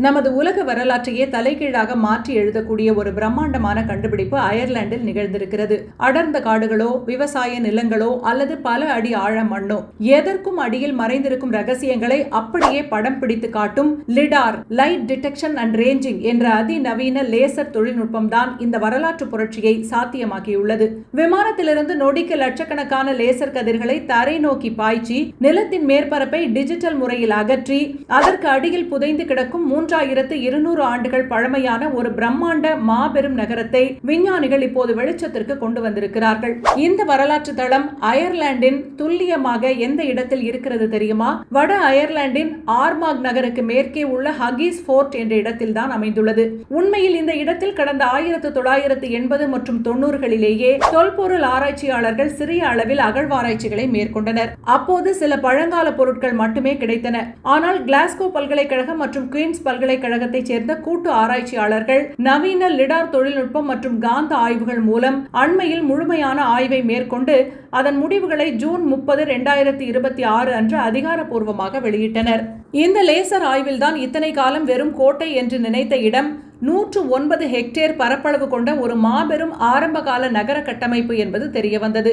நமது உலக வரலாற்றையே தலைகீழாக மாற்றி எழுதக்கூடிய ஒரு பிரம்மாண்டமான கண்டுபிடிப்பு அயர்லாந்தில் நிகழ்ந்திருக்கிறது. அடர்ந்த காடுகளோ, விவசாய நிலங்களோ அல்லது பல அடி ஆழ மண்ணோ, எதற்கும் அடியில் மறைந்திருக்கும் ரகசியங்களை அப்படியே படம் பிடித்து காட்டும் lidar, light detection and ranging என்ற அதிநவீன லேசர் தொழில்நுட்பம் தான் இந்த வரலாற்று புரட்சியை சாத்தியமாக்கியுள்ளது. விமானத்திலிருந்து நொடிக்கு லட்சக்கணக்கான லேசர் கதிர்களை தரை நோக்கி பாய்ச்சி நிலத்தின் மேற்பரப்பை டிஜிட்டல் முறையில் அகற்றி அதற்கு அடியில் புதைந்து கிடக்கும் 3200 ஆண்டுகள் பழமையான ஒரு பிரம்மாண்ட மாபெரும் நகரத்தை விஞ்ஞானிகள் இப்போது வெளிச்சத்திற்கு கொண்டு வந்திருக்கிறார்கள். இந்த வரலாற்று தளம் அயர்லாந்தின் துல்லியமாக எந்த இடத்தில் இருக்கிறது தெரியுமா? வட அயர்லாந்தின் ஆர்மாக் நகருக்கு மேற்கே உள்ள ஹகீஸ் ஃபோர்ட் என்ற இடத்தில் தான் அமைந்துள்ளது. உண்மையில் இந்த இடத்தில் கடந்த 1980 மற்றும் 90களிலேயே தொல்பொருள் ஆராய்ச்சியாளர்கள் சிறிய அளவில் அகழ்வாராய்ச்சிகளை மேற்கொண்டனர். அப்போது சில பழங்கால பொருட்கள் மட்டுமே கிடைத்தன. ஆனால் கிளாஸ்கோ பல்கலைக்கழகம் மற்றும் குயின்ஸ் பல்கலைக்கழகத்தைச் சேர்ந்த கூட்டு ஆராய்ச்சியாளர்கள் நவீன லிடார் தொழில்நுட்பம் மற்றும் காந்த ஆய்வுகள் மூலம் அண்மையில் முழுமையான ஆய்வை மேற்கொண்டு அதன் முடிவுகளை ஜூன் 30, 2026 அன்று அதிகாரப்பூர்வமாக வெளியிட்டனர். இந்த லேசர் ஆய்வில்தான் இத்தனை காலம் வெறும் கோட்டை என்று நினைத்த இடம் 109 ஹெக்டேர் பரப்பளவு கொண்ட ஒரு மாபெரும் ஆரம்பகால நகர கட்டமைப்பு என்பது தெரிய வந்தது.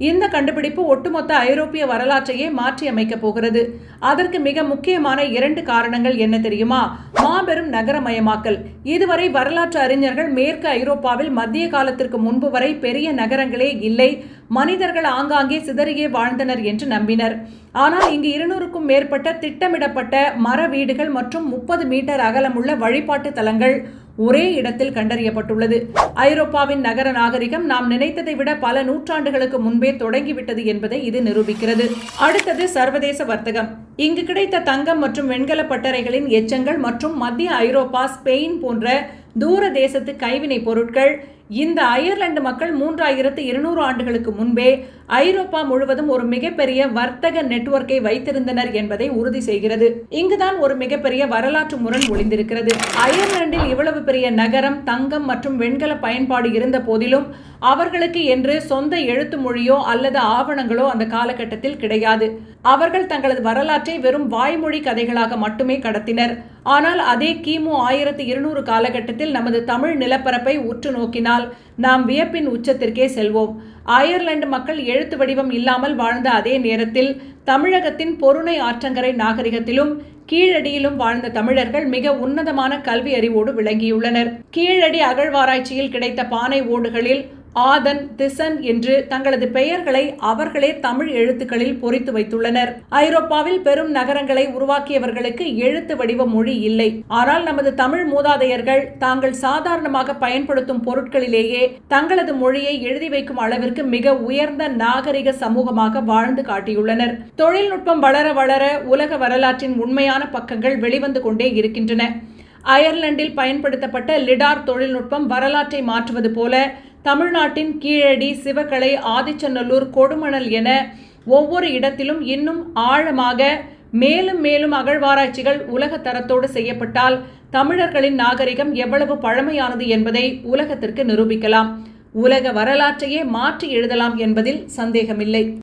இந்த கண்டுபிடிப்பு ஒட்டுமொத்த ஐரோப்பிய வரலாற்றையே மாற்றி அமைக்கப் போகிறது. அதற்கு மிக முக்கியமான 2 காரணங்கள் என்ன தெரியுமா? மாபெரும் நகரமயமாக்கல். இதுவரை வரலாற்று அறிஞர்கள் மேற்கு ஐரோப்பாவில் மத்திய காலத்திற்கு முன்பு வரை பெரிய நகரங்களே இல்லை, மனிதர்கள் ஆங்காங்கே சிதறியே வாழ்ந்தனர் என்று நம்பினர். ஆனால் இங்கு 200க்கும் மேற்பட்ட திட்டமிடப்பட்ட மர வீடுகள் மற்றும் 30 மீட்டர் அகலமுள்ள வழிபாட்டு தலங்கள் ஒரே இடத்தில் கண்டறியப்பட்டுள்ளது. ஐரோப்பாவின் நகர நாகரிகம் நாம் நினைத்ததை விட பல நூற்றாண்டுகளுக்கு முன்பே தொடங்கிவிட்டது என்பதை இது நிரூபிக்கிறது. அடுத்தது சர்வதேச வர்த்தகம். இங்கு கிடைத்த தங்கம் மற்றும் வெண்கல பட்டறைகளின் எச்சங்கள் மற்றும் மத்திய ஐரோப்பா, ஸ்பெயின் போன்ற தூர தேசத்து கைவினை பொருட்கள் இந்த அயர்லாந்து மக்கள் 3200 ஆண்டுகளுக்கு முன்பே ஐரோப்பா முழுவதும் ஒரு மிகப்பெரிய வர்த்தக நெட்வொர்க்கை வைத்திருந்தனர் என்பதை உறுதி செய்கிறது. இங்குதான் ஒரு மிகப்பெரிய வரலாற்று முரண் ஒளிந்திருக்கிறது. அயர்லாந்தில் இவ்வளவு பெரிய நகரம், தங்கம் மற்றும் வெண்கல பயன்பாடு இருந்த போதிலும் அவர்களுக்கு என்று சொந்த எழுத்து மொழியோ அல்லது ஆவணங்களோ அந்த காலகட்டத்தில் கிடையாது. அவர்கள் தங்களது வரலாற்றை வெறும் வாய்மொழி கதைகளாக மட்டுமே கடத்தினர். ஆனால் அதே கிமு 1200 காலகட்டத்தில் நமது தமிழ் நிலப்பரப்பை உற்று நோக்கினால் நாம் வியப்பின் உச்சத்திற்கே செல்வோம். அயர்லாந்து மக்கள் எழுத்து வடிவம் இல்லாமல் வாழ்ந்த அதே நேரத்தில் தமிழகத்தின் பொருணை ஆற்றங்கரை நாகரிகத்திலும் கீழடியிலும் வாழ்ந்த தமிழர்கள் மிக உன்னதமான கல்வி அறிவோடு விளங்கியுள்ளனர். கீழடி அகழ்வாராய்ச்சியில் கிடைத்த பானை ஓடுகளில் ஆதன், திசன் என்று தங்களது பெயர்களை அவர்களே தமிழ் எழுத்துக்களில் பொறித்து வைத்துள்ளனர். ஐரோப்பாவில் பெரும் நகரங்களை உருவாக்கியவர்களுக்கு எழுத்து வடிவ மொழி இல்லை. ஆனால் நமது தமிழ் மூதாதையர்கள் தாங்கள் சாதாரணமாக பயன்படுத்தும் பொருட்களிலேயே தங்களது மொழியை எழுதி வைக்கும் அளவிற்கு மிக உயர்ந்த நாகரிக சமூகமாக வாழ்ந்து காட்டியுள்ளனர். தொழில்நுட்பம் வளர வளர உலக வரலாற்றின் உண்மையான பக்கங்கள் வெளிவந்து கொண்டே இருக்கின்றன. அயர்லாந்தில் பயன்படுத்தப்பட்ட லிடார் தொழில்நுட்பம் வரலாற்றை மாற்றுவது போல தமிழ்நாட்டின் கீழடி, சிவகலை, ஆதிச்சநல்லூர், கொடுமணல் என ஒவ்வொரு இடத்திலும் இன்னும் ஆழமாக மேலும் மேலும் அகழ்வாராய்ச்சிகள் உலக தரத்தோடு செய்யப்பட்டால் தமிழர்களின் நாகரிகம் எவ்வளவு பழமையானது என்பதை உலகத்திற்கு நிரூபிக்கலாம். உலக வரலாற்றையே மாற்றி எழுதலாம் என்பதில் சந்தேகமில்லை.